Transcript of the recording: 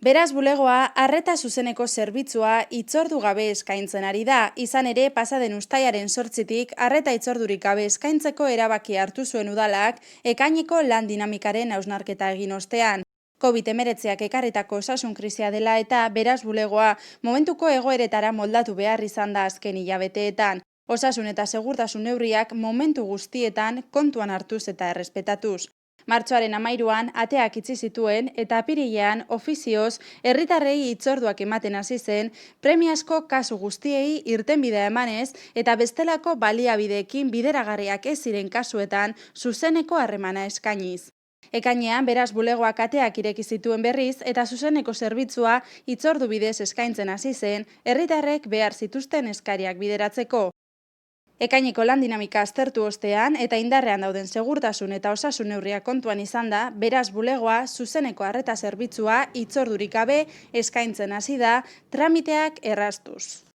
Beraz bulegoa, arreta zuzeneko zerbitzua itzordu gabe eskaintzen ari da. Izan ere, pasaden uztailaren 8tik arreta itzordurik gabe eskaintzeko erabaki hartu zuen udalak, ekaineko lan dinamikaren hausnarketa egin ostean. COVID-19ak ekarritako osasun krisia dela eta beraz bulegoa momentuko egoeretara moldatu behar izan da azken hilabeteetan. Osasun eta segurtasun neurriak momentu guztietan kontuan hartuz eta errespetatuz. Martxoaren 13an ateak itxi zituen eta apirilean ofizioz herritarrei hitzorduak ematen hasi zen, premiazko kasu guztiei irtenbidea emanez eta bestelako baliabideekin bideragarriak ez ziren kasuetan zuzeneko harremana eskainiz. Ekainean beraz bulegoak ateak ireki zituen berriz eta zuzeneko zerbitzua hitzordu bidez eskaintzen hasi zen herritarrek behar zituzten eskariak bideratzeko. Ekaineko lan dinamika aztertu ostean eta indarrean dauden segurtasun eta osasun neurriak kontuan izanda, beraz bulegoa zuzeneko arreta zerbitzua hitzordurik gabe eskaintzen hasi da, tramiteak erraztuz.